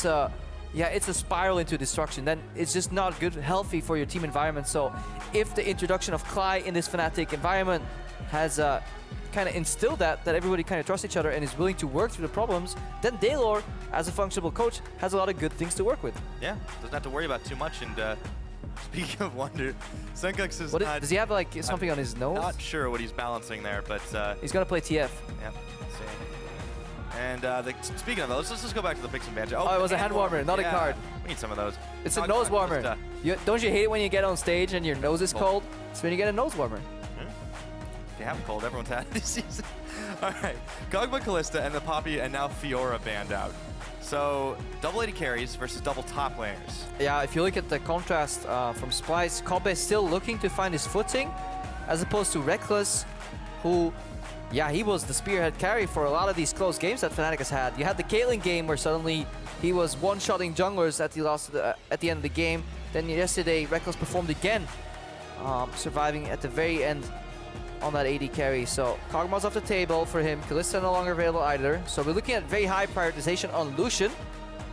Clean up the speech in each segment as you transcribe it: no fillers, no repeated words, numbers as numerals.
yeah, it's a spiral into destruction. Then it's just not good, healthy for your team environment. So if the introduction of Klaj in this Fnatic environment has kind of instilled that everybody kind of trusts each other and is willing to work through the problems, then Daylor, as a functional coach, has a lot of good things to work with. Yeah, doesn't have to worry about too much. And speaking of Wunder, Sencux is not... Does he have like something on his nose? Not sure what he's balancing there, but... he's going to play TF. Yeah, same. And speaking of those, let's just go back to the picks and banjo. Oh, it was a hand warmer, not a card. We need some of those. It's a nose warmer. Don't you hate it when you get on stage and your nose is cold? It's when you get a nose warmer. They have cold. Everyone's had it this season. All right, Kobbe, Kalista, and the Poppy, and now Fiora banned out. So double AD carries versus double top laners. Yeah, if you look at the contrast from Splyce, Kobbe is still looking to find his footing, as opposed to Rekkles, who, yeah, he was the spearhead carry for a lot of these close games that Fnatic has had. You had the Caitlyn game where suddenly he was one-shotting junglers at the end of the game. Then yesterday, Rekkles performed again, surviving at the very end on that AD carry. So Kog'Maw's off the table for him. Kalista no longer available either. So we're looking at very high prioritization on Lucian.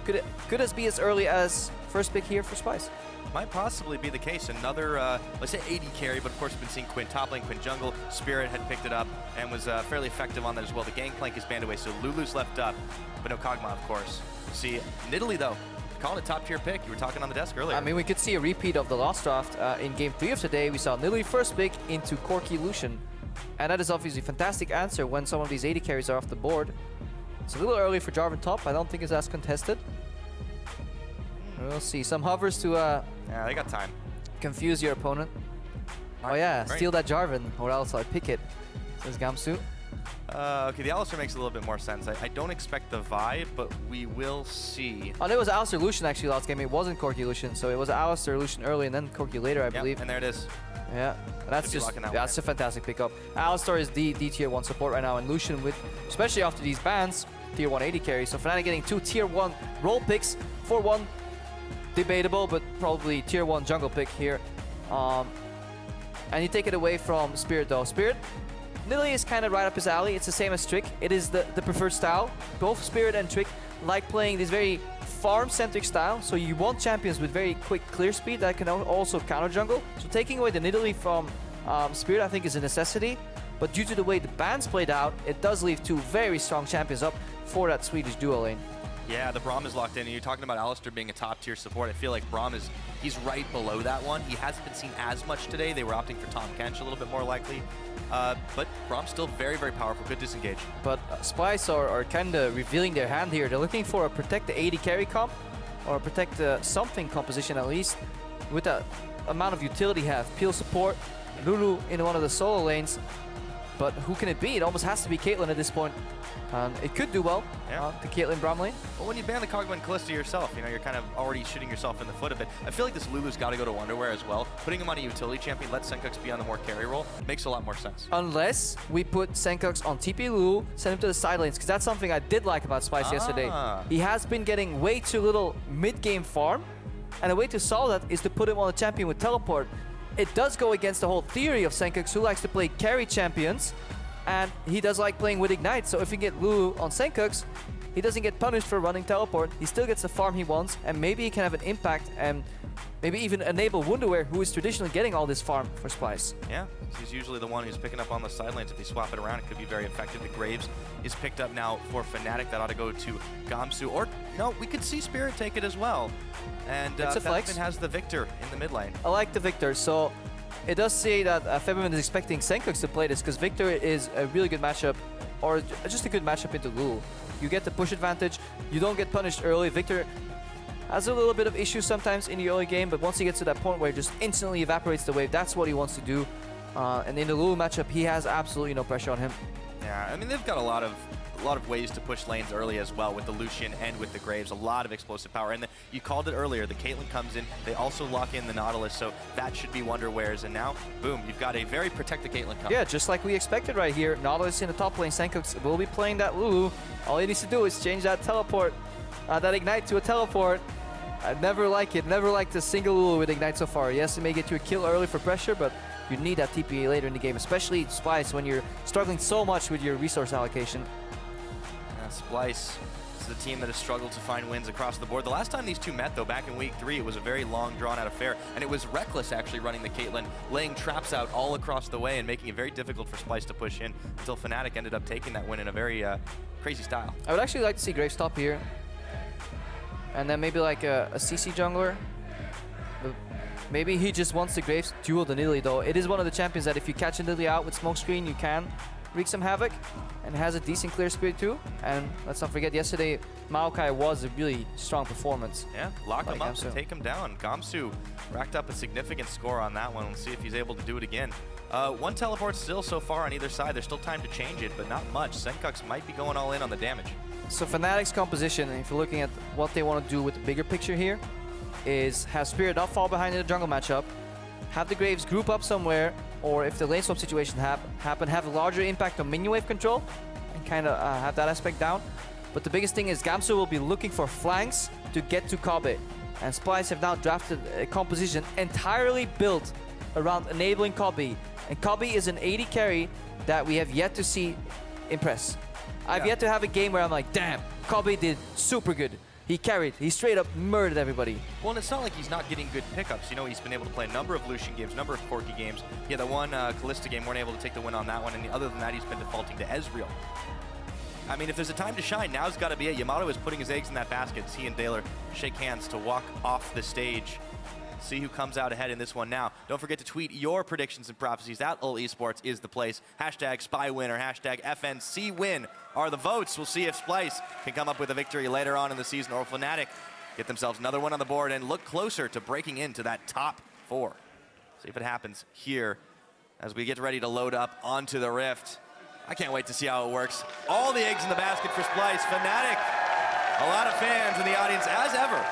Could it be as early as first pick here for Splyce? Might possibly be the case. Another, let's say AD carry, but of course we've been seeing Quinn top lane, Quinn jungle. Spirit had picked it up and was fairly effective on that as well. The Gangplank is banned away, so Lulu's left up, but no Kog'Maw, of course. See, Nidalee though, calling a top tier pick. You were talking on the desk earlier. I mean, we could see a repeat of the last draft in game 3 of today. We saw Nidalee first pick into Corki Lucian. And that is obviously a fantastic answer when some of these AD carries are off the board. It's a little early for Jarvan top. I don't think it's as contested. We'll see. Some hovers to yeah, they got time. Confuse your opponent. Oh yeah, steal that Jarvan, or else I pick it, says Gamsu. Okay, the Alistar makes a little bit more sense. I don't expect the vibe, but we will see. Oh, it was Alistar Lucian actually last game. It wasn't Corki Lucian, so it was Alistar Lucian early and then Corki later, I believe. And there it is. Yeah, that's just that's a fantastic pickup. Alistar is the tier 1 support right now, and Lucian with, especially after these bans, tier 1 AD carry. So Fnatic getting 2 tier 1 role picks for 1 debatable, but probably tier 1 jungle pick here. And you take it away from Spirit though. Spirit, Nidalee is kind of right up his alley. It's the same as Trick. It is the preferred style. Both Spirit and Trick like playing this very farm-centric style. So you want champions with very quick clear speed that can also counter jungle. So taking away the Nidalee from Spirit, I think, is a necessity. But due to the way the bans played out, it does leave 2 very strong champions up for that Swedish duo lane. Yeah, the Braum is locked in, and you're talking about Alistar being a top-tier support. I feel like Braum he's right below that one. He hasn't been seen as much today. They were opting for Tahm Kench a little bit more likely. But Braum's still very, very powerful, good disengage. But Splyce are kind of revealing their hand here. They're looking for a protect the AD carry comp, or protect something composition at least, with the amount of utility have. Peel support, Lulu in one of the solo lanes. But who can it be? It almost has to be Caitlyn at this point. It could do well, the Caitlyn Braum lane. Well, when you ban the Kog'Maw and Kalista yourself, you know, you're kind of already shooting yourself in the foot a bit. I feel like this Lulu's got to go to Wunderwear as well. Putting him on a utility champion, let Sencux be on the more carry role, makes a lot more sense. Unless we put Sencux on TP Lulu, send him to the side lanes, because that's something I did like about Splyce yesterday. He has been getting way too little mid-game farm, and a way to solve that is to put him on a champion with teleport. It does go against the whole theory of Sencux, who likes to play carry champions, and he does like playing with Ignite. So if you get Lulu on Sencux, he doesn't get punished for running teleport. He still gets the farm he wants, and maybe he can have an impact and maybe even enable Wunderwear, who is traditionally getting all this farm for Splyce. Yeah, he's usually the one who's picking up on the side lanes. If you swap it around, it could be very effective. The Graves is picked up now for Fnatic. That ought to go to Gamsu. Or, no, we could see Spirit take it as well. And Febiven has the Viktor in the mid lane. I like the Viktor. So it does say that Febiven is expecting Sencux to play this, because Viktor is a really good matchup, or just a good matchup into Lulu. You get the push advantage, you don't get punished early. Viktor has a little bit of issues sometimes in the early game, but once he gets to that point where he just instantly evaporates the wave, that's what he wants to do. And in the Lulu matchup, he has absolutely no pressure on him. Yeah, I mean, they've got a lot of ways to push lanes early as well with the Lucian and with the Graves. A lot of explosive power. And you called it earlier, the Caitlyn comes in. They also lock in the Nautilus, so that should be Wunderwear's. And now, boom, you've got a very protected Caitlyn coming. Yeah, just like we expected right here. Nautilus in the top lane. Sencux will be playing that Lulu. All he needs to do is change that teleport, that Ignite to a teleport. I never like it. Never liked a single Lulu with Ignite so far. Yes, it may get you a kill early for pressure, but you need that TPA later in the game, especially Splyce when you're struggling so much with your resource allocation. Splyce This is a team that has struggled to find wins across the board. The last time these two met, though, back in week 3, it was a very long, drawn-out affair, and it was Rekkles actually running the Caitlyn, laying traps out all across the way and making it very difficult for Splyce to push in until Fnatic ended up taking that win in a very crazy style. I would actually like to see Graves top here. And then maybe like a CC jungler. Maybe he just wants the Graves duel the Nidalee, though. It is one of the champions that if you catch a Nidalee out with smokescreen, you can wreak some havoc. And has a decent clear spirit too. And let's not forget, yesterday Maokai was a really strong performance. Yeah, lock him up and take him down. Gamsu racked up a significant score on that one. We'll see if he's able to do it again. One teleport still so far on either side. There's still time to change it, but not much. Sencux might be going all in on the damage. So Fnatic's composition, if you're looking at what they want to do with the bigger picture here, is have Spirit not fall behind in the jungle matchup, have the Graves group up somewhere, or if the lane swap situation happen, have a larger impact on minion wave control, and kind of have that aspect down. But the biggest thing is Gamsu will be looking for flanks to get to Kobbe. And Splyce have now drafted a composition entirely built around enabling Kobbe. And Kobbe is an AD carry that we have yet to see impress. I've yet to have a game where I'm like, damn, Kobbe did super good. He carried, he straight up murdered everybody. Well, and it's not like he's not getting good pickups. You know, he's been able to play a number of Lucian games, a number of Corki games. He had the one Kalista game, weren't able to take the win on that one, and other than that, he's been defaulting to Ezreal. I mean, if there's a time to shine, now's got to be it. Yamato is putting his eggs in that basket. He and Daler shake hands to walk off the stage. See who comes out ahead in this one now. Don't forget to tweet your predictions and prophecies. At eSports is the place. Hashtag SpyWin or hashtag FNC Win are the votes. We'll see if Splyce can come up with a victory later on in the season, or Fnatic get themselves another one on the board and look closer to breaking into that top 4. See if it happens here as we get ready to load up onto the Rift. I can't wait to see how it works. All the eggs in the basket for Splyce. Fnatic, a lot of fans in the audience as ever.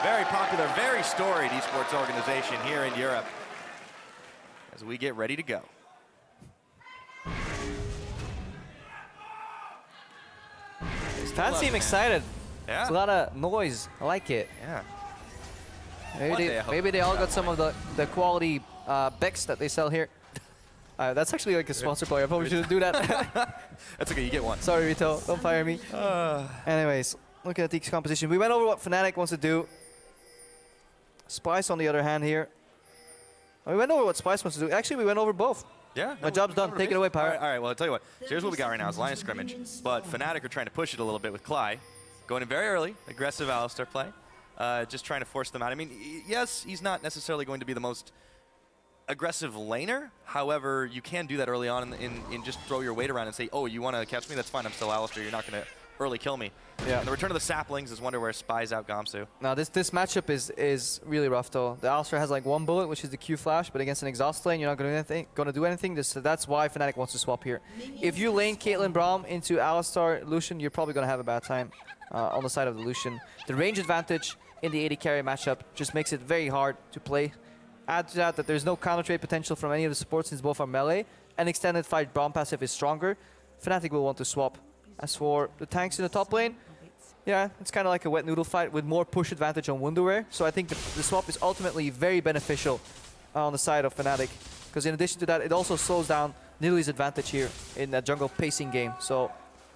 Very popular, very storied esports organization here in Europe as we get ready to go. Fans seem excited. Yeah. There's a lot of noise. I like it. Yeah. Maybe they all got some of the quality Becks that they sell here. That's actually like a sponsor player. I probably shouldn't do that. That's okay, you get one. Sorry, Vito. Don't fire me. Anyways, looking at the composition. We went over what Fnatic wants to do. Splyce, on the other hand, here. We went over what Splyce wants to do. Actually, we went over both. Yeah. My job's done. Take it away, Pirate. All right, well, I'll tell you what. So here's what we got right now is line of scrimmage. But Fnatic are trying to push it a little bit with Klaj. Going in very early, aggressive Alistar play. Just trying to force them out. I mean, yes, he's not necessarily going to be the most aggressive laner. However, you can do that early on and just throw your weight around and say, oh, you want to catch me? That's fine. I'm still Alistar. You're not going to early kill me. Yeah. And the return of the saplings is Wunderwear spies out Gamsu. Now this matchup is really rough though. The Alistar has like one bullet, which is the Q flash, but against an exhaust lane, you're not going to do anything. That's why Fnatic wants to swap here. If you lane Caitlyn Braum into Alistar Lucian, you're probably going to have a bad time on the side of the Lucian. The range advantage in the AD carry matchup just makes it very hard to play. Add to that there's no counter trade potential from any of the supports since both are melee, and extended fight Braum passive is stronger. Fnatic will want to swap. As for the tanks in the top lane, yeah, it's kind of like a wet noodle fight with more push advantage on Wunderwear. So I think the swap is ultimately very beneficial on the side of Fnatic. Because in addition to that, it also slows down Nidalee's advantage here in that jungle pacing game. So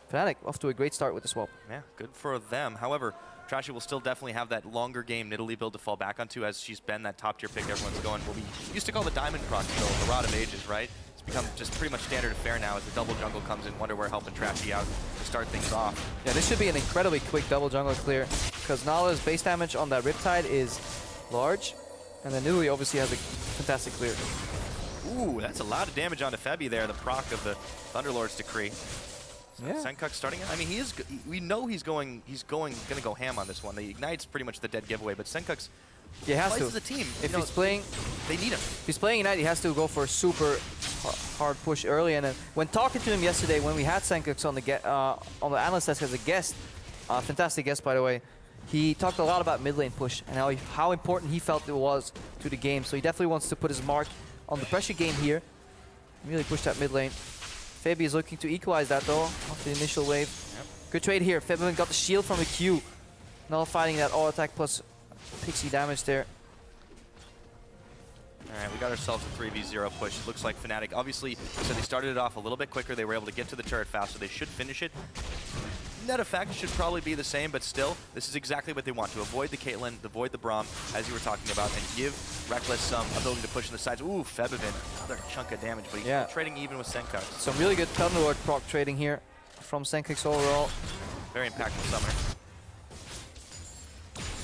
Fnatic off to a great start with the swap. Yeah, good for them. However, Trashy will still definitely have that longer game Nidalee build to fall back onto, as she's been that top tier pick everyone's going. What we used to call the diamond proc, so the Rod of Ages, right? It's become just pretty much standard affair now as the double jungle comes in, Wunderwear helping Trashy out to start things off. Yeah, this should be an incredibly quick double jungle clear, because Nautilus' base damage on that Riptide is large, and then Nidalee obviously has a fantastic clear. Ooh, that's a lot of damage onto Febi there, the proc of the Thunderlord's Decree. Yeah. Sencux starting it. I mean, we know he's going to go ham on this one. The Ignite's pretty much the dead giveaway, but Sencux has to. As a team. If he's playing, they need him. If he's playing Ignite, he has to go for a super hard push early. And then when talking to him yesterday, when we had Sencux on the analyst desk as a guest, fantastic guest by the way, he talked a lot about mid lane push and how important he felt it was to the game. So he definitely wants to put his mark on the pressure game here. Really push that mid lane. Febi is looking to equalize that though, off the initial wave. Yep. Good trade here. Febiven got the shield from the Q. Now fighting that all attack plus pixie damage there. Alright, we got ourselves a 3v0 push. It looks like Fnatic, obviously, so they started it off a little bit quicker. They were able to get to the turret faster. They should finish it. net effect should probably be the same, but still, this is exactly what they want, to avoid the Caitlyn, avoid the Braum, as you were talking about, and give Rekkles some ability to push in the sides. Ooh, Febiven, another chunk of damage, but he's trading even with Sencux. Some really good Thunderlord proc trading here from Sencux overall. Very impactful summoner.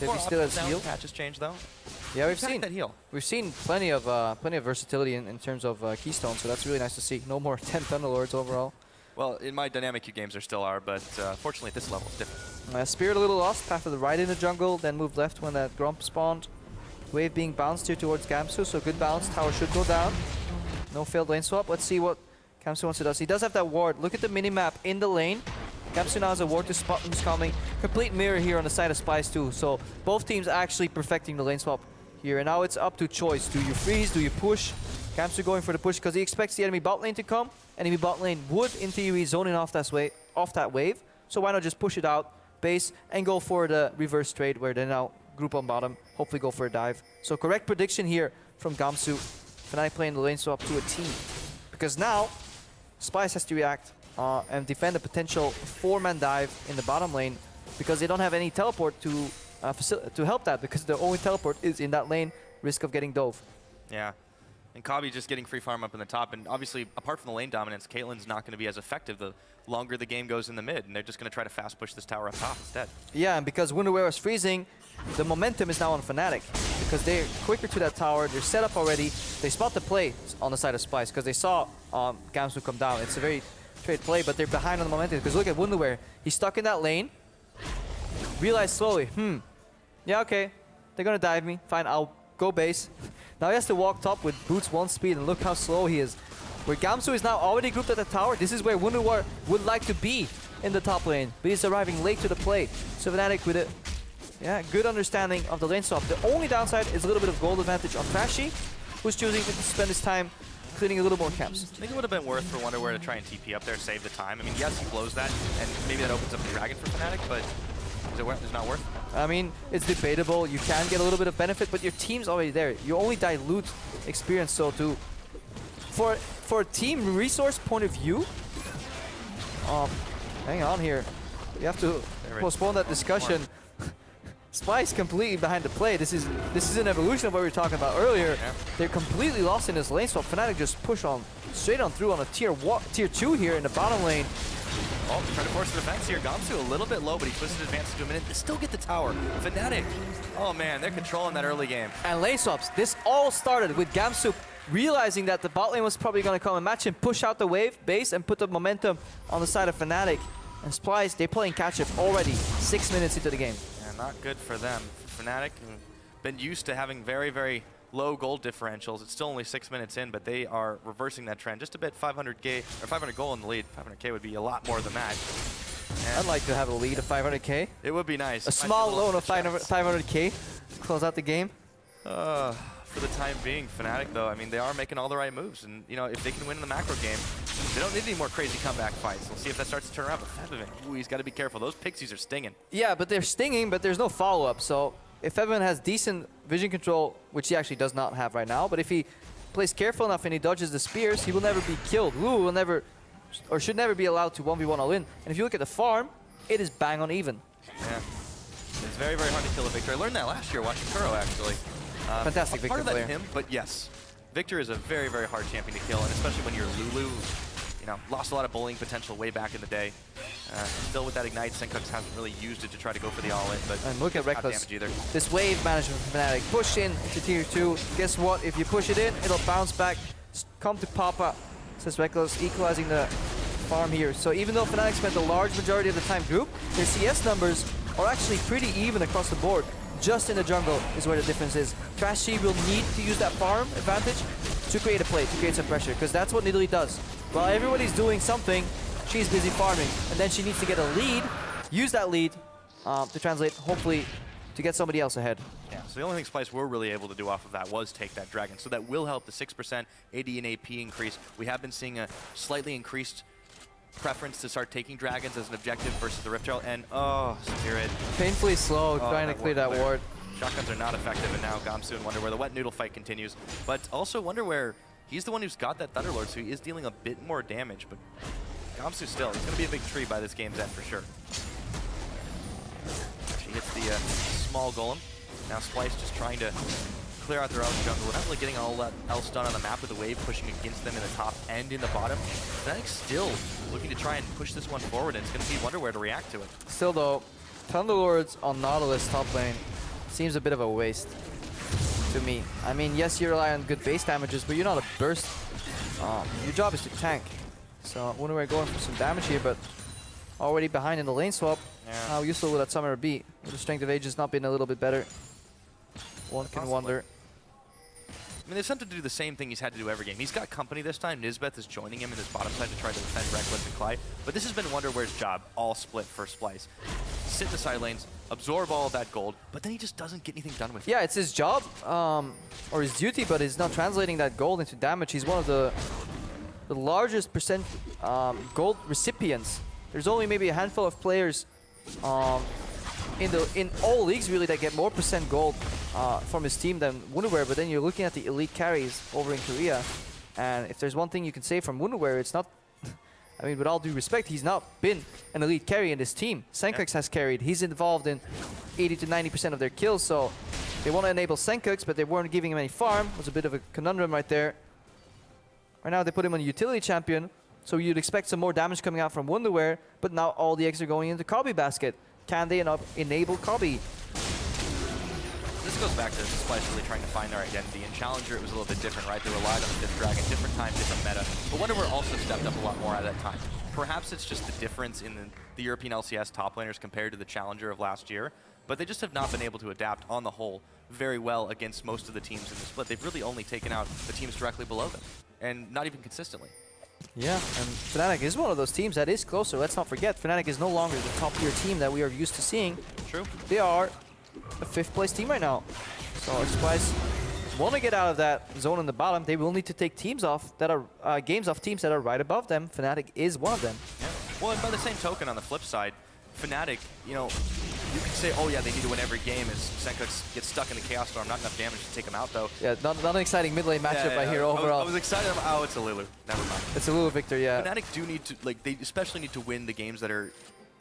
If he still has heal. Patches change though. Yeah, we've seen that heal. We've seen plenty of versatility in terms of Keystone, so that's really nice to see. No more 10 Thunderlords overall. Well, in my dynamic queue games there still are, but fortunately at this level it's different. Spirit a little lost, path to the right in the jungle, then moved left when that Grump spawned. Wave being bounced here towards Gamsu, so good bounce. Tower should go down. No failed lane swap. Let's see what Gamsu wants to do. He does have that ward. Look at the minimap in the lane. Gamsu now has a ward to spot who's coming. Complete mirror here on the side of Splyce too. So both teams actually perfecting the lane swap here. And now it's up to choice. Do you freeze? Do you push? Gamsu going for the push because he expects the enemy bot lane to come. Enemy bot lane would, in theory, zone in off that wave. So why not just push it out, base, and go for the reverse trade where they now group on bottom, hopefully go for a dive. So correct prediction here from Gamsu. Fnatic playing the lane swap to a team. Because now, Splyce has to react and defend a potential 4-man dive in the bottom lane because they don't have any teleport to help that, because the only teleport is in that lane, risk of getting dove. Yeah. And Kobbe just getting free farm up in the top, and obviously, apart from the lane dominance, Caitlyn's not going to be as effective the longer the game goes in the mid, and they're just going to try to fast push this tower up top instead. Yeah, and because Wunderwear was freezing, the momentum is now on Fnatic, because they're quicker to that tower, they're set up already, they spot the play on the side of Splyce, because they saw Gamsu come down. It's a very straight play, but they're behind on the momentum, because look at Wunderwear. He's stuck in that lane, realized slowly, yeah, okay, they're going to dive me, fine, I'll go base. Now he has to walk top with boots 1 speed, and look how slow he is. Where Gamsu is now already grouped at the tower, this is where Wunderwear would like to be in the top lane, but he's arriving late to the play. So Fnatic with a good understanding of the lane swap. The only downside is a little bit of gold advantage on Trashy, who's choosing to spend his time cleaning a little more camps. I think it would have been worth for Wunderwear to try and TP up there, save the time. I mean, yes, he blows that, and maybe that opens up the dragon for Fnatic, but is it not worth it? I mean, it's debatable. You can get a little bit of benefit, but your team's already there. You only dilute experience, so for a team resource point of view, hang on here. You have to postpone that discussion. Splyce completely behind the play. This is an evolution of what we were talking about earlier. Yeah. They're completely lost in this lane swap. Fnatic just push on straight on through on a tier 2 here in the bottom lane. Oh, trying to force the defense here. Gamsu a little bit low, but he twisted advantage to a minute. They still get the tower. Fnatic, oh man, they're controlling that early game. And lane swaps. This all started with Gamsu realizing that the bot lane was probably going to come and match him, push out the wave, base, and put the momentum on the side of Fnatic. And Splyce, they're playing catch-up already, 6 minutes into the game. Yeah, not good for them. For Fnatic, been used to having very, very low gold differentials. It's still only 6 minutes in, but they are reversing that trend just a bit. 500K or 500 gold in the lead. 500K would be a lot more than that. And I'd like to have a lead of 500K. It would be nice. A small loan of 500K to close out the game. For the time being, Fnatic though, I mean, they are making all the right moves, and you know, if they can win in the macro game, they don't need any more crazy comeback fights. We'll see if that starts to turn around. But Febiven, ooh, he's got to be careful. Those pixies are stinging. Yeah, but they're stinging, but there's no follow-up. So if Febiven has decent vision control, which he actually does not have right now, but if he plays careful enough and he dodges the spears, he will never be killed. Lulu will never, or should never be allowed to 1v1 all in. And if you look at the farm, it is bang on even. Yeah, it's very, very hard to kill a Viktor. I learned that last year watching Kuro, actually. Fantastic Viktor player. Part of that him, but yes, Viktor is a very, very hard champion to kill, and especially when you're Lulu, you know, lost a lot of bullying potential way back in the day. Still with that Ignite, Sencux hasn't really used it to try to go for the all-in, but and look at Rekkles. This wave management from Fnatic. Push in to tier 2. Guess what? If you push it in, it'll bounce back. Come to Papa, says Rekkles, equalizing the farm here. So even though Fnatic spent the large majority of the time group, their CS numbers are actually pretty even across the board. Just in the jungle is where the difference is. Trashy will need to use that farm advantage to create a play, to create some pressure, because that's what Nidalee does. While everybody's doing something, she's busy farming, and then she needs to get a lead, use that lead to translate, hopefully, to get somebody else ahead. Yeah, so the only thing Splyce were really able to do off of that was take that dragon, so that will help the 6% AD and AP increase. We have been seeing a slightly increased preference to start taking dragons as an objective versus the Rift Trail, and oh, Spirit. Painfully slow, trying to clear that ward. Shotguns are not effective, and now Gamsu and Wunderwear. The wet noodle fight continues, but also Wunderwear, he's the one who's got that Thunderlord, so he is dealing a bit more damage, but Gamsu still, he's going to be a big tree by this game's end for sure. hits the small golem. Now Splyce just trying to clear out their own jungle. Not really getting all that else done on the map with the wave pushing against them in the top and in the bottom. Fnatic still looking to try and push this one forward, and it's going to be Wunderwear to react to it. Still though, Thunderlords on Nautilus top lane seems a bit of a waste to me. I mean, yes, you rely on good base damages, but you're not a burst. Your job is to tank. So Wunderwear going for some damage here, but already behind in the lane swap. Yeah. How useful will that summoner be? Would the strength of ages not been a little bit better? One can wonder. I mean, there's something to do the same thing he's had to do every game. He's got company this time. Nisbeth is joining him in his bottom side to try to defend Rekkles and Klaj. But this has been Wunderwear's job, all split for Splyce. Sit in the side lanes, absorb all of that gold, but then he just doesn't get anything done with it. Yeah, it's his job, or his duty, but he's not translating that gold into damage. He's one of the largest percent gold recipients. There's only maybe a handful of players in all leagues really that get more percent gold from his team than Wunderwear, but then you're looking at the elite carries over in Korea, and if there's one thing you can say from Wunderwear, it's not, I mean, with all due respect, he's not been an elite carry in this team. Sencux has carried. He's involved in 80 to 90% of their kills, so they want to enable Sencux, but they weren't giving him any farm. It was a bit of a conundrum right there. Right now they put him on a utility champion, so you'd expect some more damage coming out from Wunderwear, but now all the eggs are going into Kobbe basket. Can they enable Kobbe? This goes back to Splyce really trying to find their identity. In Challenger, it was a little bit different, right? They relied on the 5th Dragon, different time, different meta. But Wunderwear also stepped up a lot more at that time. Perhaps it's just the difference in the European LCS top laners compared to the Challenger of last year, but they just have not been able to adapt on the whole very well against most of the teams in the split. They've really only taken out the teams directly below them, and not even consistently. Yeah, and Fnatic is one of those teams that is closer. Let's not forget, Fnatic is no longer the top-tier team that we are used to seeing. True. They are a 5th-place team right now. So if Splyce want to get out of that zone in the bottom, they will need to take teams off that are games off teams that are right above them. Fnatic is one of them. Yeah. Well, and by the same token, on the flip side, Fnatic, you know, you could say, oh yeah, they need to win every game as Sencux gets stuck in the Chaos Storm. Not enough damage to take him out, though. Yeah, not an exciting mid lane matchup I hear overall. I was excited. Oh, it's a Lulu. Never mind. It's a Lulu Viktor, yeah. Fnatic do need to, like, they especially need to win the games that are,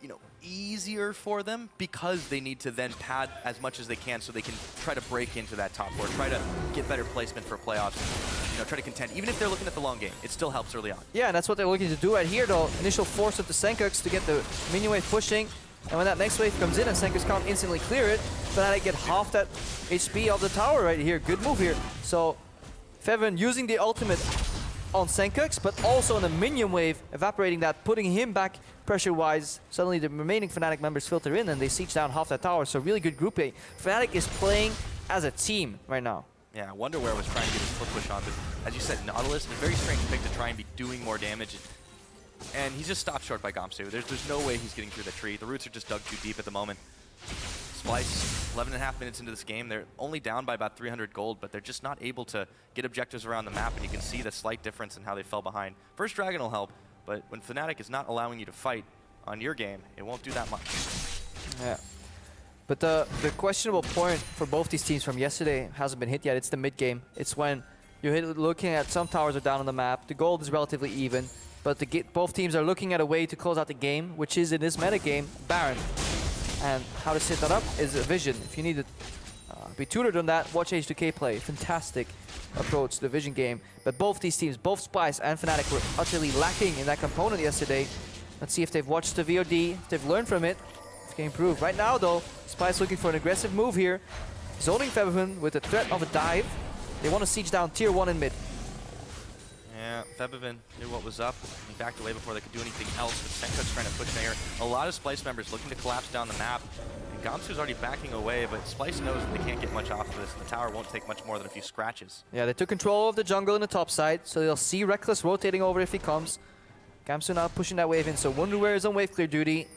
you know, easier for them, because they need to then pad as much as they can so they can try to break into that top 4, try to get better placement for playoffs, you know, try to contend. Even if they're looking at the long game, it still helps early on. Yeah, and that's what they're looking to do right here, though. Initial force of the Sencux to get the minion wave pushing, and when that next wave comes in and Sencux can't instantly clear it, Fnatic get half that HP of the tower right here. Good move here. So Febiven using the ultimate on Sencux, but also on the minion wave, evaporating that, putting him back pressure-wise. Suddenly the remaining Fnatic members filter in and they siege down half that tower, so really good group A. Fnatic is playing as a team right now. Yeah, Wunderwear was trying to get his foot push on, but as you said, Nautilus, a very strange pick to try and be doing more damage. And he's just stopped short by Gamsu. There's no way he's getting through the tree. The roots are just dug too deep at the moment. Splyce, 11.5 minutes into this game, they're only down by about 300 gold, but they're just not able to get objectives around the map, and you can see the slight difference in how they fell behind. First Dragon will help, but when Fnatic is not allowing you to fight on your game, it won't do that much. Yeah. But the questionable point for both these teams from yesterday hasn't been hit yet. It's the mid game. It's when you're looking at some towers are down on the map, the gold is relatively even, but both teams are looking at a way to close out the game, which is in this meta game, Baron. And how to set that up is a vision. If you need to be tutored on that, watch H2K play. Fantastic approach to the vision game. But both these teams, both Splyce and Fnatic, were utterly lacking in that component yesterday. Let's see if they've watched the VOD, if they've learned from it, if it can improve. Right now though, Splyce looking for an aggressive move here. Zoning Febiven with the threat of a dive. They want to siege down tier 1 in mid. Yeah, Febiven knew what was up. He backed away before they could do anything else, but Sencux trying to push there. A lot of Splyce members looking to collapse down the map. And Gamsu's already backing away, but Splyce knows that they can't get much off of this, and the tower won't take much more than a few scratches. Yeah, they took control of the jungle in the top side, so they'll see Rekkles rotating over if he comes. Gamsu now pushing that wave in, so Wunderwear is on wave clear duty.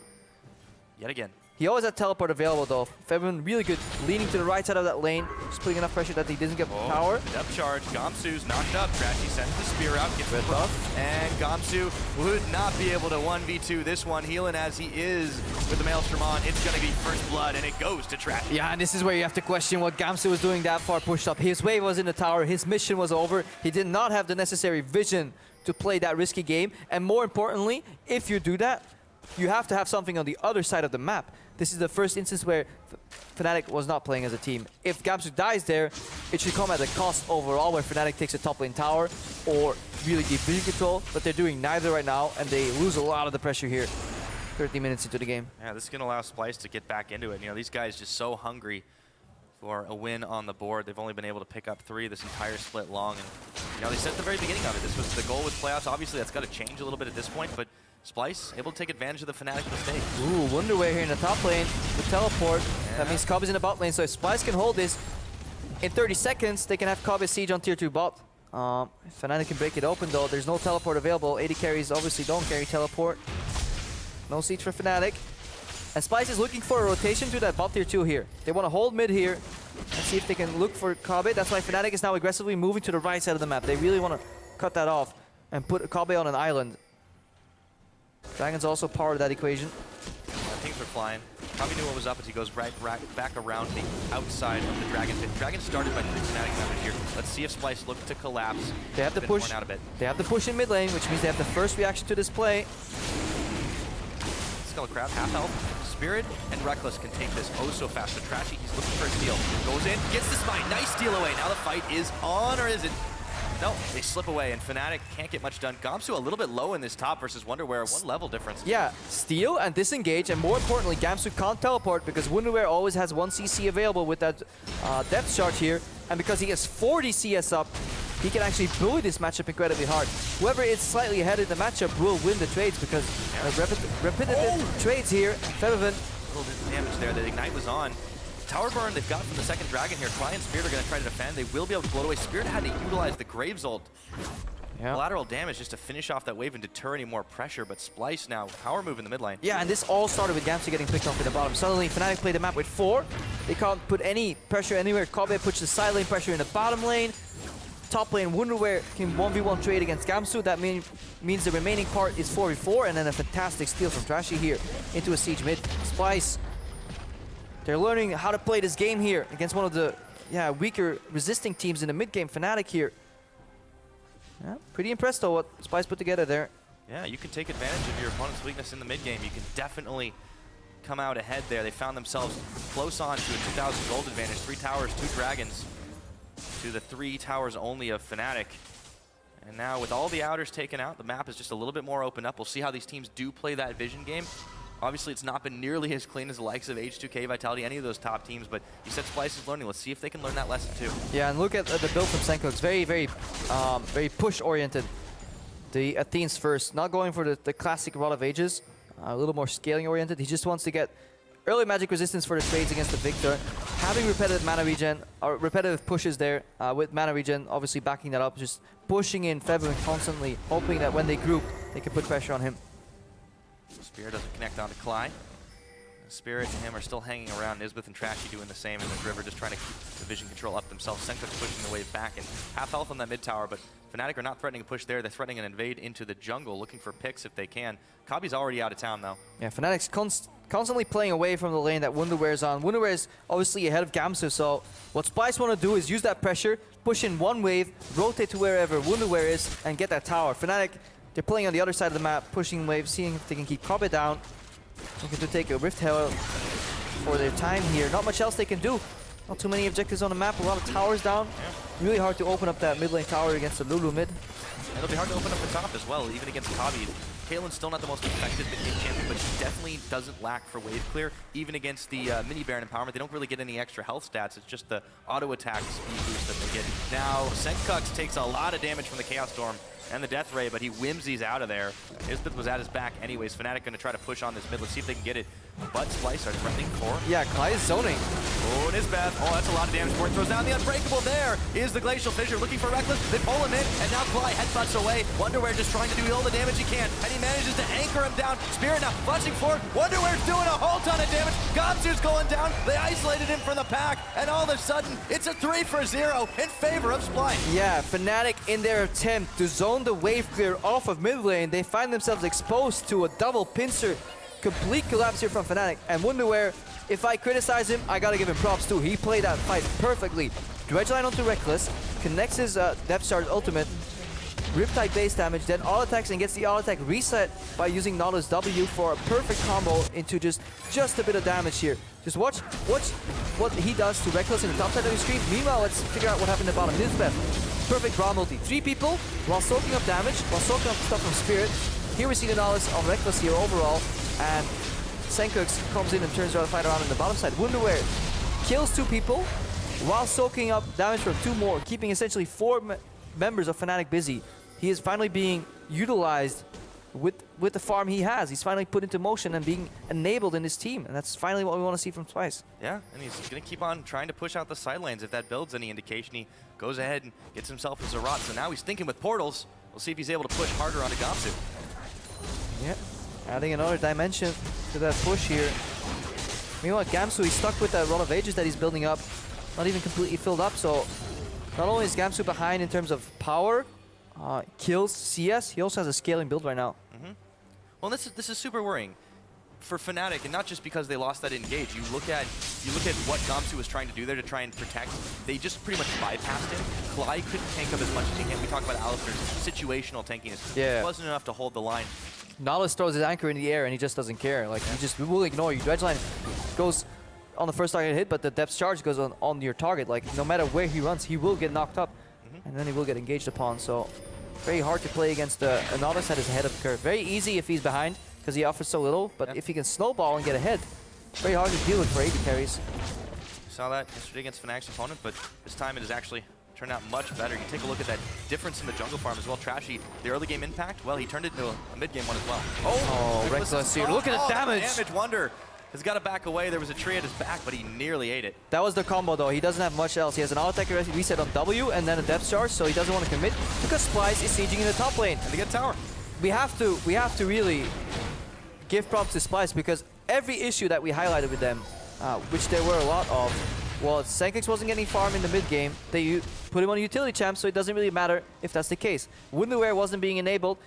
Yet again. He always had teleport available though. Febiven really good, leaning to the right side of that lane, just putting enough pressure that he doesn't get power. Depth charge, Gamsu's knocked up. Trashy sends the spear out, gets the buff, and Gamsu would not be able to 1v2 this one, healing as he is with the Maelstrom on. It's going to be first blood, and it goes to Trashy. Yeah, and this is where you have to question what Gamsu was doing that far pushed up. His wave was in the tower, his mission was over. He did not have the necessary vision to play that risky game, and more importantly, if you do that, you have to have something on the other side of the map. This is the first instance where Fnatic was not playing as a team. If Gamsu dies there, it should come at a cost overall where Fnatic takes a top lane tower or really deep vision control, but they're doing neither right now, and they lose a lot of the pressure here. 30 minutes into the game. Yeah, this is going to allow Splyce to get back into it. You know, these guys just so hungry for a win on the board. They've only been able to pick up 3 this entire split long. And, you know, they said at the very beginning of it, this was the goal with playoffs. Obviously, that's got to change a little bit at this point, but Splyce able to take advantage of the Fnatic mistake. Ooh, Wunderwear here in the top lane with teleport. Yeah. That means Kobbe's in the bot lane, so if Splyce can hold this, in 30 seconds, they can have Kobbe siege on tier 2 bot. Fnatic can break it open though. There's no teleport available. AD carries obviously don't carry teleport. No siege for Fnatic. And Splyce is looking for a rotation to that bot tier 2 here. They want to hold mid here and see if they can look for Kobbe. That's why Fnatic is now aggressively moving to the right side of the map. They really want to cut that off and put Kobbe on an island. Dragon's also part of that equation. Yeah, things are flying. Kobbe knew what was up as he goes right back around the outside of the Dragon pit. Dragon started by 3 Fnatic members here. Let's see if Splyce look to collapse. They have to push. They have to push in mid lane, which means they have the first reaction to this play. Skull Crab, half health. Spirit and Rekkles can take this oh so fast. But Trashy, he's looking for a steal. Goes in, gets the smite. Nice steal away. Now the fight is on, or is it? No, they slip away, and Fnatic can't get much done. Gamsu a little bit low in this top versus Wunderwear. 1 level difference. Yeah, steal and disengage, and more importantly, Gamsu can't teleport because Wunderwear always has 1 CC available with that depth charge here. And because he has 40 CS up, he can actually bully this matchup incredibly hard. Whoever is slightly ahead in the matchup will win the trades because repetitive trades here. Febiven. A little bit of damage there. The Ignite was on. Tower burn they've got from the second Dragon here. Klaj and Spirit are going to try to defend. They will be able to blow it away. Spirit had to utilize the Graves ult. Yeah. Collateral damage just to finish off that wave and deter any more pressure, but Splyce now power move in the mid lane. Yeah, and this all started with Gamsu getting picked off in the bottom. Suddenly Fnatic played the map with 4. They can't put any pressure anywhere. Kobbe puts the side lane pressure in the bottom lane. Top lane Wunderwear can 1v1 trade against Gamsu. That means the remaining part is 4v4, and then a fantastic steal from Trashy here into a siege mid. Splyce, they're learning how to play this game here against one of the weaker resisting teams in the mid game. Fnatic here. Yeah, pretty impressed though what Splyce put together there. Yeah, you can take advantage of your opponent's weakness in the mid game. You can definitely come out ahead there. They found themselves close on to a 2,000 gold advantage. 3 towers, 2 dragons to the 3 towers only of Fnatic. And now with all the outers taken out, the map is just a little bit more open up. We'll see how these teams do play that vision game. Obviously, it's not been nearly as clean as the likes of H2K, Vitality, any of those top teams, but you said Splyce is learning. Let's see if they can learn that lesson too. Yeah, and look at the build from Sencux. Very push-oriented. The Athenes first, not going for the classic Rod of Ages, a little more scaling-oriented. He just wants to get early magic resistance for the trades against the Viktor. Having repetitive mana regen, or repetitive pushes there with mana regen, obviously backing that up, just pushing in Febiven constantly, hoping that when they group, they can put pressure on him. Spirit doesn't connect onto Klaj. Spirit and him are still hanging around. Nisbeth and Trashy doing the same, and the River just trying to keep the vision control up themselves. Sencux pushing the wave back, and half health on that mid tower, but Fnatic are not threatening a push there. They're threatening an invade into the jungle, looking for picks if they can. Kobbe's already out of town, though. Yeah, Fnatic's constantly playing away from the lane that Wunderwear's on. Wunderwear is obviously ahead of Gamsu, so what Splyce want to do is use that pressure, push in 1 wave, rotate to wherever Wunderwear is, and get that tower. Fnatic, they're playing on the other side of the map, pushing waves, seeing if they can keep Kobbe down. Looking to take a Rift Herald for their time here. Not much else they can do. Not too many objectives on the map, a lot of towers down. Yeah. Really hard to open up that mid lane tower against the Lulu mid. And it'll be hard to open up the top as well, even against Kobbe. Caitlyn's still not the most effective mid-game champion, but she definitely doesn't lack for wave clear. Even against the mini Baron empowerment, they don't really get any extra health stats. It's just the auto attack speed boost that they get. Now, Sencux takes a lot of damage from the Chaos Storm and the Death Ray, but he whimsies out of there. Nisbeth was at his back anyways. Fnatic going to try to push on this mid. Let's see if they can get it. But Splyce are threatening for. Yeah, Klaj is zoning. Oh, Nisbeth. Oh, that's a lot of damage for it. Throws down the Unbreakable. There is the Glacial Fissure looking for Rekkles. They pull him in, and now Klaj headbutts away. Wunderwear just trying to do all the damage he can, and he manages to anchor him down. Spirit now flashing forward. Wunderwear's doing a whole ton of damage. Gamsu's going down. They isolated him from the pack, and all of a sudden, it's a 3-for-0 in favor of Splyce. Yeah, Fnatic in their attempt to zone the wave clear off of mid lane, they find themselves exposed to a double pincer. Complete collapse here from Fnatic. And Wunderwear, if I criticize him, I gotta give him props too. He played that fight perfectly. Dredge line onto Rekkles, connects his depth charge ultimate, Riptide base damage, then auto attacks and gets the auto attack reset by using Nautilus W for a perfect combo into just a bit of damage here. Just watch what he does to Rekkles in the top side of the screen. Meanwhile, let's figure out what happened at the bottom. Nisbeth, perfect Braum ulti. 3 people while soaking up damage, while soaking up stuff from Spirit. Here we see the Nautilus on Rekkles here overall, and Sencux comes in and turns around to fight around in the bottom side. Wunderwear kills 2 people while soaking up damage from 2 more, keeping essentially 4 members of Fnatic busy. He is finally being utilized with the farm he has. He's finally put into motion and being enabled in his team, and that's finally what we want to see from Splyce. Yeah, and he's going to keep on trying to push out the side lanes. If that builds any indication, he goes ahead and gets himself a Zerat. So now he's thinking with portals. We'll see if he's able to push harder onto Gamsu. Yeah, adding another dimension to that push here. Meanwhile, Gamsu, he's stuck with that run of ages that he's building up. Not even completely filled up, so not only is Gamsu behind in terms of power, kills, CS, he also has a scaling build right now. Well, this is super worrying for Fnatic, and not just because they lost that engage. You look at what Gamsu was trying to do there to try and protect. They just pretty much bypassed him. Klaj couldn't tank up as much as he can. We talk about Alistar's situational tankiness. Yeah. It wasn't enough to hold the line. Nautilus throws his anchor in the air and he just doesn't care. Like, he will ignore you. Dredgeline goes on the first target hit, but the depth charge goes on your target. Like, no matter where he runs, he will get knocked up, and then he will get engaged upon. So, very hard to play against a Nautilus that is ahead of the curve. Very easy if he's behind, because he offers so little, but if he can snowball and get ahead, very hard to deal with for AD carries. Saw that yesterday against Fnatic's opponent, but this time it has actually turned out much better. You take a look at that difference in the jungle farm as well. Trashy, the early game impact, well, he turned it into a mid game one as well. Oh, Rekkles here. Look at the damage. Wunder has got to back away. There was a tree at his back, but he nearly ate it. That was the combo though. He doesn't have much else. He has an auto attack reset on W and then a depth charge, so he doesn't want to commit because Splyce is sieging in the top lane. And they get tower. We have to really give props to Splyce, because every issue that we highlighted with them, which there were a lot of, well, Sencux wasn't getting farm in the mid game. They put him on a utility champ, so it doesn't really matter if that's the case. Wunderwear wasn't being enabled.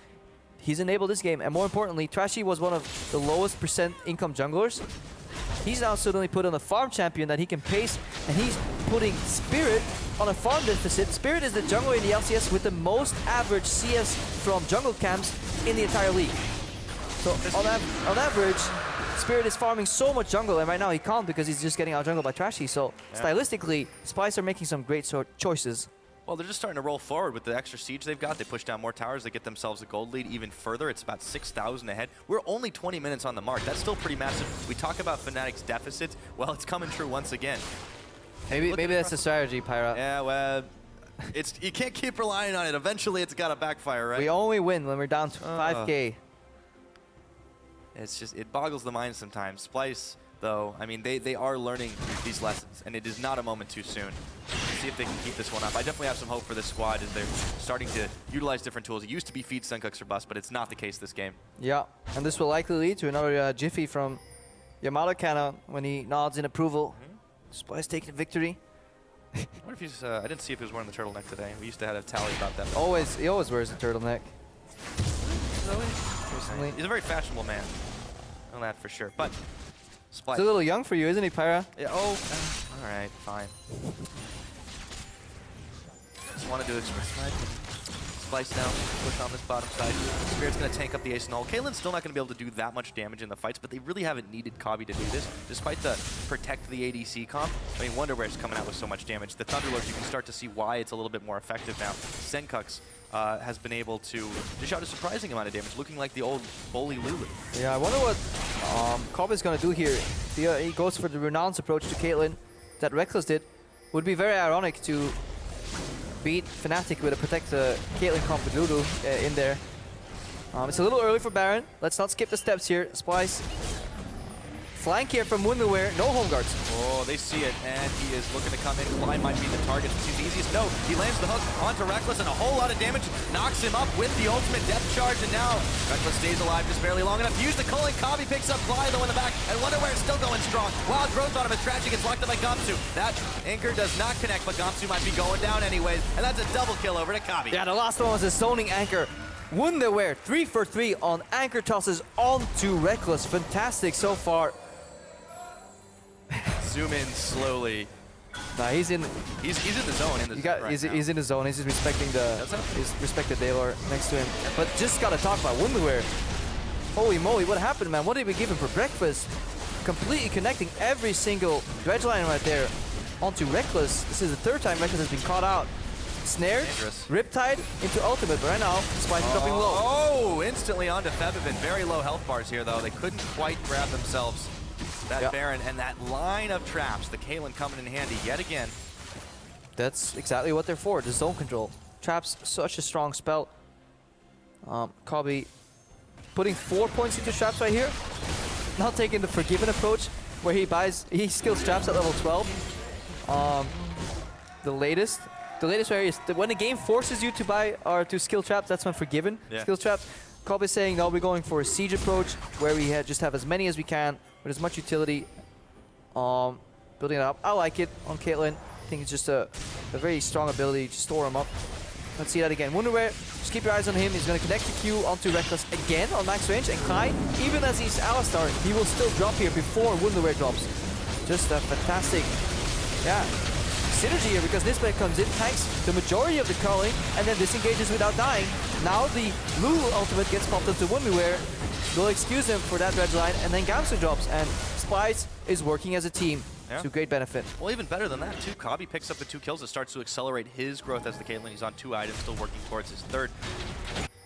He's enabled this game, and more importantly, Trashy was one of the lowest % income junglers. He's now suddenly put on a farm champion that he can pace, and he's putting Spirit on a farm deficit. Spirit is the jungler in the LCS with the most average CS from jungle camps in the entire league. So on average, Spirit is farming so much jungle, and right now he can't because he's just getting out jungled by Trashy. So stylistically, Splyce are making some great choices. Well, they're just starting to roll forward with the extra siege they've got. They push down more towers. They get themselves a gold lead even further. It's about 6,000 ahead. We're only 20 minutes on the mark. That's still pretty massive. We talk about Fnatic's deficits. Well, it's coming true once again. Maybe that's the strategy, Pyra. Yeah, well, you can't keep relying on it. Eventually, it's got to backfire, right? We only win when we're down to 5K. It's just, it boggles the mind sometimes. Splyce, though, I mean, they are learning these lessons, and it is not a moment too soon. Let's see if they can keep this one up. I definitely have some hope for this squad as they're starting to utilize different tools. It used to be feed Sencux or bust, but it's not the case this game. Yeah, and this will likely lead to another Jiffy from Yamato Kana when he nods in approval. Splyce taking victory. I wonder if he's, I didn't see if he was wearing the turtleneck today. We used to have a tally about that. He always wears a turtleneck. Really? He's a very fashionable man. I know that for sure. But Splyce. He's a little young for you, isn't he, Pyra? Yeah, all right, fine. Just wanted to express my opinion. Splyce now, push on this bottom side. Spirit's going to tank up the ace and all. Caitlyn's still not going to be able to do that much damage in the fights, but they really haven't needed Kobbe to do this, despite the protect the ADC comp. I mean, Wunderwear's coming out with so much damage. The Thunderlord, you can start to see why it's a little bit more effective now. Sencux has been able to dish out a surprising amount of damage, looking like the old bully Lulu. Yeah, I wonder what Kobbe's going to do here. He goes for the renounce approach to Caitlyn that Rekkles did. Would be very ironic to beat Fnatic with a protect Caitlyn comp with Lulu in there. It's a little early for Baron. Let's not skip the steps here. Splyce. Flank here from Wunderwear. No home guards. Oh, they see it, and he is looking to come in. Klaj might be the target. Seems the easiest. No, he lands the hook onto Rekkles, and a whole lot of damage knocks him up with the ultimate depth charge, and now Rekkles stays alive just barely long enough to use the culling. Kobbe picks up Klaj, though, in the back, and Wunderwear is still going strong. Wild growth on him as Trashy gets locked up by Gamsu. That anchor does not connect, but Gamsu might be going down anyways, and that's a double kill over to Kobbe. Yeah, the last one was a zoning anchor. Wunderwear 3 for 3 on anchor tosses onto Rekkles. Fantastic so far. Zoom in slowly. Nah, he's in the zone. He's in the zone. He's just respecting he's respected Daylor next to him. But just gotta talk about Wunderwear. Holy moly, what happened, man? What did we give him for breakfast? Completely connecting every single dredge line right there onto Rekkles. This is the third time Rekkles has been caught out. Snared, Riptide into ultimate, but right now, Splyce is dropping low. Oh, instantly onto Febiven. Very low health bars here, though. They couldn't quite grab themselves that Baron, and that line of traps, the Caitlyn coming in handy yet again. That's exactly what they're for, the zone control. Traps, such a strong spell. Kobbe putting 4 points into traps right here. Not taking the Forgiven approach, where he skills traps at level 12. The latest way is when the game forces you to buy or to skill traps, that's when Forgiven skills traps. Kobbe is saying, no, we're going for a siege approach, where we just have as many as we can, with as much utility. Building it up. I like it on Caitlyn. I think it's just a very strong ability to store him up. Let's see that again. Wunderwear, just keep your eyes on him. He's going to connect the Q onto Rekkles again on max range. And Klaj, even as he's Alistar, he will still drop here before Wunderwear drops. Just a fantastic, synergy here, because Nisbeth comes in, tanks the majority of the culling, and then disengages without dying. Now the Lulu ultimate gets popped up to Wunderwear. We'll excuse him for that red line, and then Gamsu drops, and Splyce is working as a team to great benefit. Well, even better than that, too. Kobbe picks up the 2 kills. It starts to accelerate his growth as the Caitlyn. He's on 2 items, still working towards his 3rd.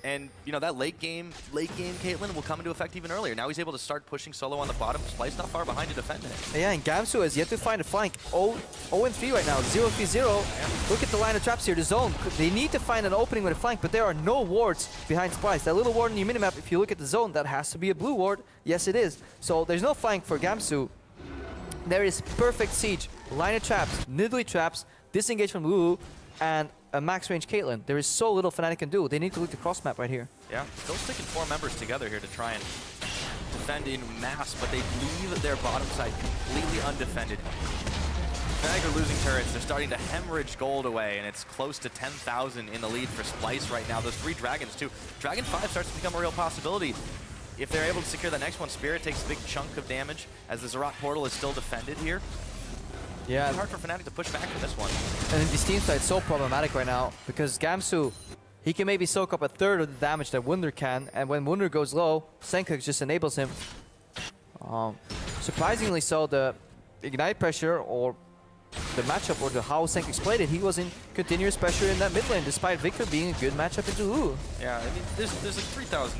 And, you know, that late game Caitlyn will come into effect even earlier. Now he's able to start pushing solo on the bottom. Splyce not far behind to defend it. Yeah, and Gamsu has yet to find a flank. 0-3 right now, 0-3-0. Look at the line of traps here, the zone. They need to find an opening with a flank, but there are no wards behind Splyce. That little ward on your minimap, if you look at the zone, that has to be a blue ward. Yes, it is. So there's no flank for Gamsu. There is perfect siege, line of traps, Nidalee traps, disengage from Lulu, and a max range Caitlyn. There is so little Fnatic can do. They need to look the cross map right here. Yeah, still sticking 4 members together here to try and defend in mass, but they leave their bottom side completely undefended. Fnatic are losing turrets. They're starting to hemorrhage gold away, and it's close to 10,000 in the lead for Splyce right now. Those 3 dragons, too. Dragon 5 starts to become a real possibility. If they're able to secure the next one, Spirit takes a big chunk of damage, as the Zerat portal is still defended here. Yeah, it's hard for Fnatic to push back for this one. And then this team side is so problematic right now, because Gamsu, he can maybe soak up a 1/3 of the damage that Wunder can, and when Wunder goes low, Sencux just enables him. Surprisingly so, the ignite pressure or the matchup or how Sencux played it, he was in continuous pressure in that mid lane, despite Viktor being a good matchup into Lulu. Yeah, I mean, there's like 3,000,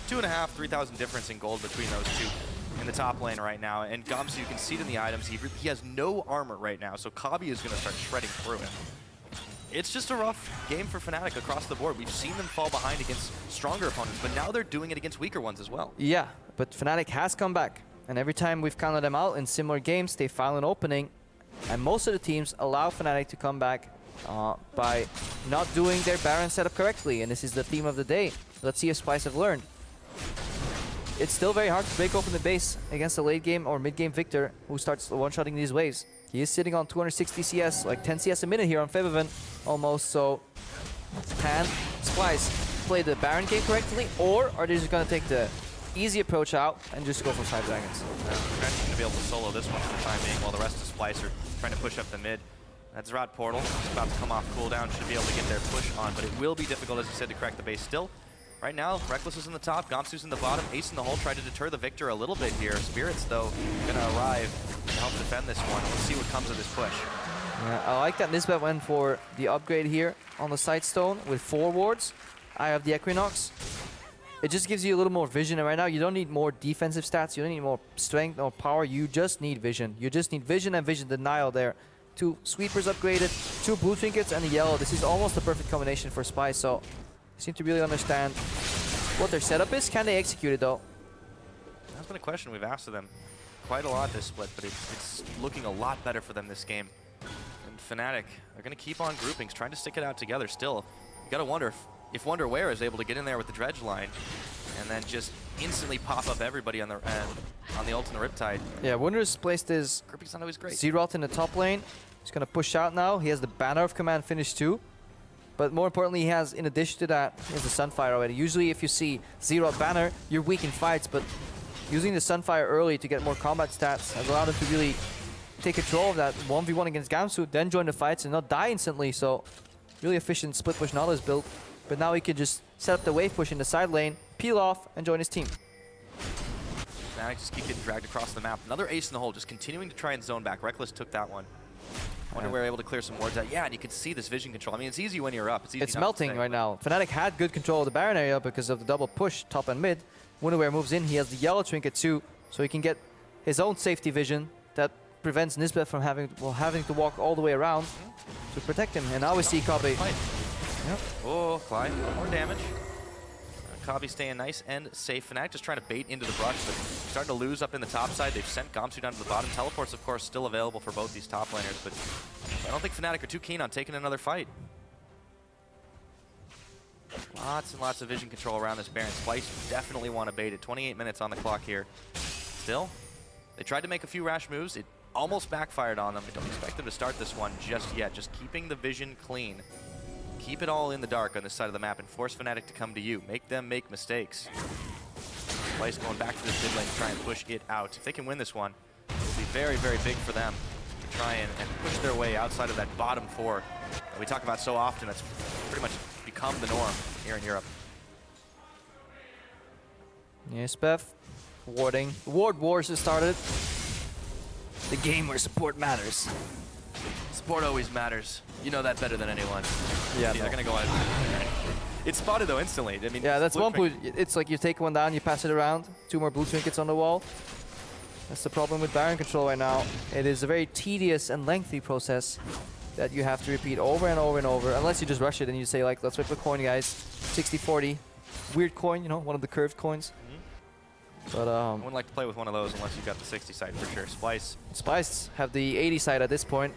2.5, 3,000 difference in gold between those two in the top lane right now. And Gamsu, you can see it in the items, he has no armor right now, so Kobbe is going to start shredding through him. It's just a rough game for Fnatic across the board. We've seen them fall behind against stronger opponents, but now they're doing it against weaker ones as well. Yeah, but Fnatic has come back. And every time we've counted them out in similar games, they found an opening. And most of the teams allow Fnatic to come back by not doing their Baron setup correctly. And this is the theme of the day. Let's see if Splyce have learned. It's still very hard to break open the base against a late game or mid game Viktor who starts one-shotting these waves. He is sitting on 260 CS, like 10 CS a minute here on Febiven, almost. So can Splyce play the Baron game correctly, or are they just going to take the easy approach out and just go for 5 dragons? Trashy going to be able to solo this one for the time being, while the rest of Splyce are trying to push up the mid. That Zerat portal is about to come off cooldown, should be able to get their push on, but it will be difficult, as you said, to crack the base still. Right now, Rekkles is in the top, Gamsu's in the bottom, Ace in the hole, try to deter the Viktor a little bit here. Spirits, though, going to arrive to help defend this one. Let's see what comes of this push. Yeah, I like that Nisbeth went for the upgrade here on the Sightstone with 4 wards. I have the Equinox. It just gives you a little more vision, and right now you don't need more defensive stats, you don't need more strength or power, you just need vision. You just need vision and vision denial there. 2 sweepers upgraded, 2 blue trinkets and a yellow. This is almost the perfect combination for Splyce, so they seem to really understand what their setup is. Can they execute it though? That's been a question we've asked of them quite a lot this split, but it's looking a lot better for them this game. And Fnatic are going to keep on groupings, trying to stick it out together still. You got to wonder if Wunderwear is able to get in there with the dredge line and then just instantly pop up everybody on the ult and the Riptide. Yeah, Wunder's placed his Grouping's not always great. Zerat in the top lane. He's going to push out now. He has the Banner of Command finished too. But more importantly, he has, in addition to that, he has the Sunfire already. Usually if you see Zerat Banner, you're weak in fights, but using the Sunfire early to get more combat stats has allowed him to really take control of that 1v1 against Gamsu, then join the fights and not die instantly. So really efficient split push Nautilus build. But now he can just set up the wave push in the side lane, peel off, and join his team. Fnatic just keep getting dragged across the map. Another ace in the hole, just continuing to try and zone back. Rekkles took that one. Wunderwear able to clear some wards out. Yeah, and you can see this vision control. I mean, it's easy when you're up. It's melting right now. Fnatic had good control of the Baron area because of the double push top and mid. Wunderwear moves in. He has the yellow trinket too, so he can get his own safety vision that prevents Nisbeth from having to walk all the way around to protect him. And now we see Kobbe. Yep. Oh, Klaj, more damage. Kobbe staying nice and safe. Fnatic just trying to bait into the brush, but starting to lose up in the top side. They've sent Gamsu down to the bottom. Teleports, of course, still available for both these top laners, but I don't think Fnatic are too keen on taking another fight. Lots and lots of vision control around this Baron. Splyce definitely want to bait it. 28 minutes on the clock here. Still, they tried to make a few rash moves. It almost backfired on them. I don't expect them to start this one just yet. Just keeping the vision clean. Keep it all in the dark on this side of the map and force Fnatic to come to you. Make them make mistakes. Splyce going back to this mid lane to try and push it out. If they can win this one, it'll be very, very big for them to try and push their way outside of that bottom four that we talk about so often. That's pretty much become the norm here in Europe. Nisbeth warding. Ward wars has started. The game where support matters. Support always matters. You know that better than anyone. Yeah, they're gonna go out. It's spotted though instantly. I mean, yeah, that's one blue. It's like you take one down, you pass it around. 2 more blue trinkets on the wall. That's the problem with Baron control right now. It is a very tedious and lengthy process that you have to repeat over and over and over. Unless you just rush it and you say like, let's flip a coin, guys. 60-40. Weird coin, you know, one of the curved coins. But I wouldn't like to play with one of those unless you've got the 60 side for sure. Splyce have the 80 side at this point.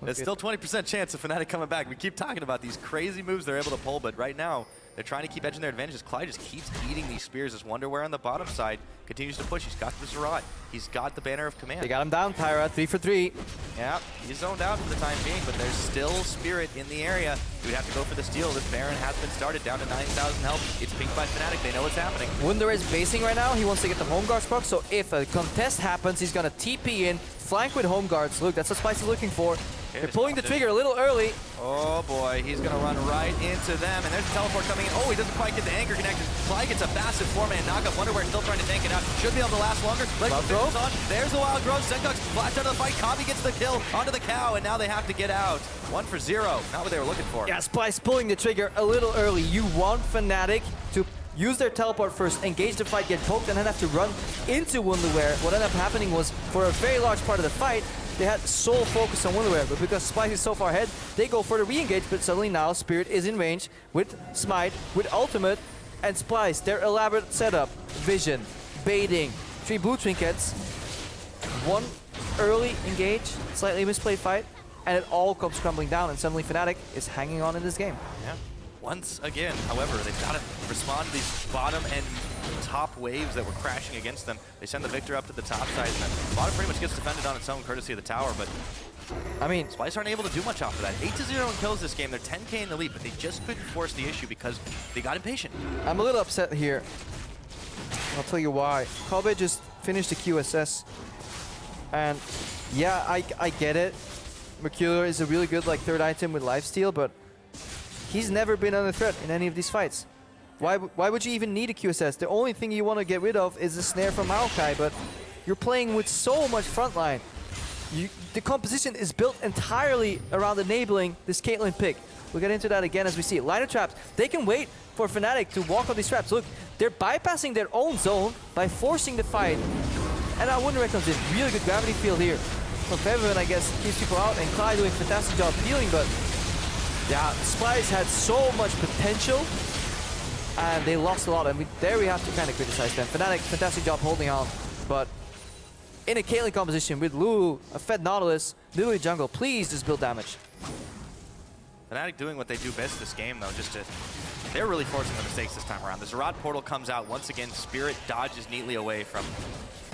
There's still 20% chance of Fnatic coming back. We keep talking about these crazy moves they're able to pull, but right now, they're trying to keep edging their advantages. Klaj just keeps eating these spears as Wunderwear on the bottom side continues to push. He's got the Zerat. He's got the Banner of Command. They got him down, Pyra, 3 for 3. Yeah, he's zoned out for the time being, but there's still Spirit in the area. He would have to go for the steal. This Baron has been started down to 9,000 health. It's pinked by Fnatic. They know what's happening. Wunderwear is basing right now. He wants to get the home guards proc, so if a contest happens, he's going to TP in, flank with home guards. Look, that's what Splyce is looking for. They're pulling the trigger a little early. Oh boy, he's gonna run right into them, and there's a teleport coming in. Oh, he doesn't quite get the anchor connected. Klaj gets a massive 4-man knockup. Wunderwear still trying to tank it out. Should be able to last longer. Wild growth. On. There's the wild growth. Sencux flash out of the fight. Kobbe gets the kill onto the cow, and now they have to get out. 1 for 0. Not what they were looking for. Yeah, Splyce pulling the trigger a little early. You want Fnatic to use their teleport first, engage the fight, get poked, and then have to run into Wunderwear. What ended up happening was, for a very large part of the fight, they had sole focus on Wunderwear, but because Splyce is so far ahead, they go for the re-engage, but suddenly now Spirit is in range with Smite, with Ultimate, and Splyce, their elaborate setup, vision, baiting, 3 blue trinkets, 1 early engage, slightly misplayed fight, and it all comes crumbling down, and suddenly Fnatic is hanging on in this game. Yeah. Once again, however, they've got to respond to these bottom and top waves that were crashing against them. They send the Viktor up to the top side, and the bottom pretty much gets defended on its own, courtesy of the tower, but I mean, Splyce aren't able to do much off of that. 8-0 in kills this game. They're 10k in the lead, but they just couldn't force the issue because they got impatient. I'm a little upset here. I'll tell you why. Kobbe just finished the QSS, and yeah, I get it. Mercurial is a really good like 3rd item with lifesteal, but he's never been under threat in any of these fights. Why would you even need a QSS? The only thing you want to get rid of is the snare from Maokai, but you're playing with so much frontline. The composition is built entirely around enabling this Caitlyn pick. We'll get into that again as we see it. Line of traps. They can wait for Fnatic to walk on these traps. Look, they're bypassing their own zone by forcing the fight. And now Wunderwear comes in. Really good gravity field here from Febiven, I guess, keeps people out, and Klaj doing a fantastic job healing, but yeah, Splyce had so much potential, and they lost a lot. I mean, there we have to kind of criticize them. Fnatic, fantastic job holding on, but in a Caitlyn composition with Lulu, a fed Nautilus, Nidalee jungle, please just build damage. Fnatic doing what they do best this game, though, they're really forcing the mistakes this time around. The Zerat portal comes out once again. Spirit dodges neatly away from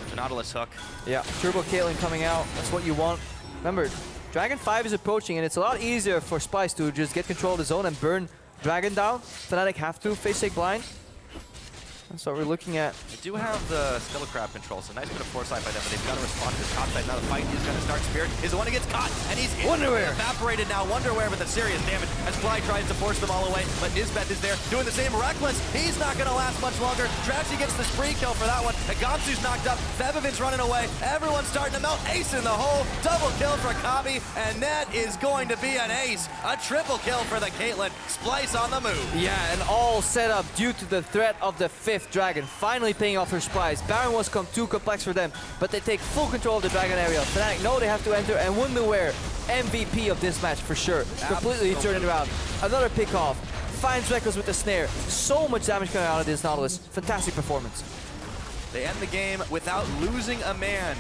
the Nautilus hook. Yeah, Turbo Caitlyn coming out, that's what you want. Remember, Dragon 5 is approaching, and it's a lot easier for Splyce to just get control of the zone and burn Dragon down. Fnatic have to face take blind. So we're looking at... They do have the Scuttle Crab control, so nice bit of foresight by them, but they've got to respond to this top side. Now the fight is going to start. Spirit is the one who gets caught, and he's Wunderwear evaporated now. Wunderwear with the serious damage as Klaj tries to force them all away, but Nisbeth is there doing the same. Rekkles, he's not going to last much longer. Trashy gets the spree kill for that one. And Gamsu's knocked up. Febiven's running away. Everyone's starting to melt. Ace in the hole. Double kill for Kobbe, and that is going to be an ace. A triple kill for the Caitlyn. Splyce on the move. Yeah, and all set up due to the threat of the 5th dragon, finally paying off their Splyce. Baron was too complex for them, but they take full control of the dragon area. Fnatic know they have to enter, and Wunderwear, MVP of this match for sure. Completely turned it around. Another pick off. Finds Rekkles with the snare. So much damage coming out of this Nautilus. Fantastic performance. They end the game without losing a man.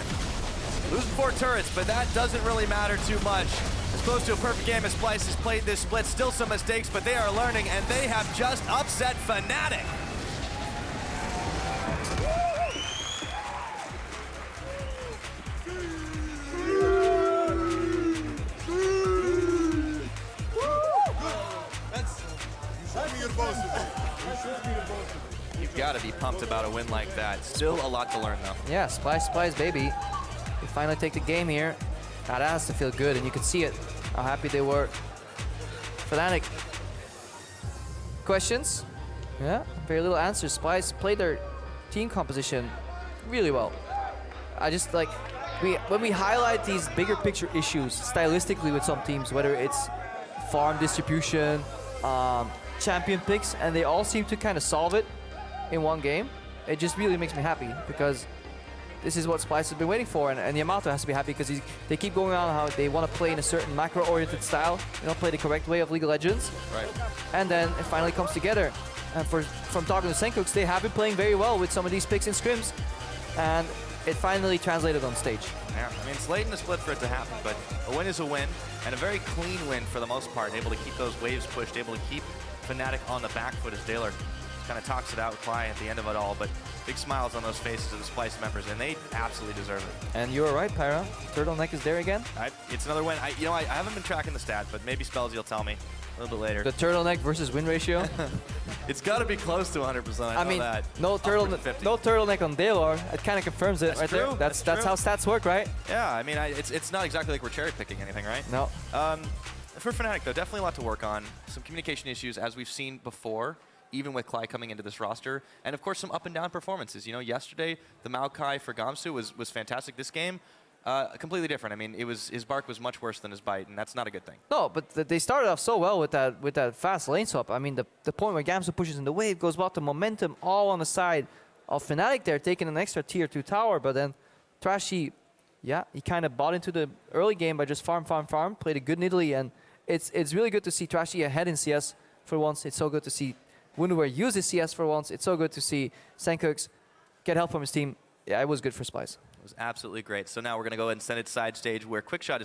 Losing 4 turrets, but that doesn't really matter too much. As close to a perfect game as Splyce has played this split. Still some mistakes, but they are learning, and they have just upset Fnatic. You've got to be pumped about a win like that. Still a lot to learn, though. Yeah, Splyce, baby. They finally take the game here. That has to feel good, and you can see it, how happy they were. Fnatic. Questions? Yeah, very little answers. Splyce played their team composition really well. I just like, when we highlight these bigger picture issues stylistically with some teams, whether it's farm distribution, champion picks, and they all seem to kind of solve it in one game, it just really makes me happy, because this is what Splyce has been waiting for, and Yamato has to be happy because they keep going on how they want to play in a certain macro-oriented style, play the correct way of League of Legends. Right. And then it finally comes together. And from talking to Sencux, they have been playing very well with some of these picks and scrims, and it finally translated on stage. Yeah, I mean, it's late in the split for it to happen, but a win is a win, and a very clean win for the most part, able to keep those waves pushed, able to keep Fnatic on the back foot as Daler kind of talks it out with Klaj at the end of it all, but big smiles on those faces of the Splyce members, and they absolutely deserve it. And you were right, Pyra. Turtleneck is there again. It's another win. I haven't been tracking the stat, but maybe Spells, you'll tell me a little bit later. The turtleneck versus win ratio. It's got to be close to 100%. I mean, that. No turtleneck on Daler. It kind of confirms it right there. That's how stats work, right? Yeah, I mean, it's not exactly like we're cherry picking anything, right? No. For Fnatic, though, definitely a lot to work on. Some communication issues, as we've seen before, even with Klaj coming into this roster, and of course some up and down performances. Yesterday the Maokai for Gamsu was fantastic. This game, completely different. I mean, his bark was much worse than his bite, and that's not a good thing. No, but they started off so well with that fast lane swap. I mean, the point where Gamsu pushes in the wave goes about the momentum all on the side of Fnatic there, taking an extra tier 2 tower, but then Trashy, yeah, he kind of bought into the early game by just farm, played a good Nidalee, and it's really good to see Trashy ahead in CS for once. It's so good to see Wunderwear use his CS for once. It's so good to see Sencux get help from his team. Yeah, it was good for Splyce. It was absolutely great. So now we're going to go ahead and send it side stage where QuickShot is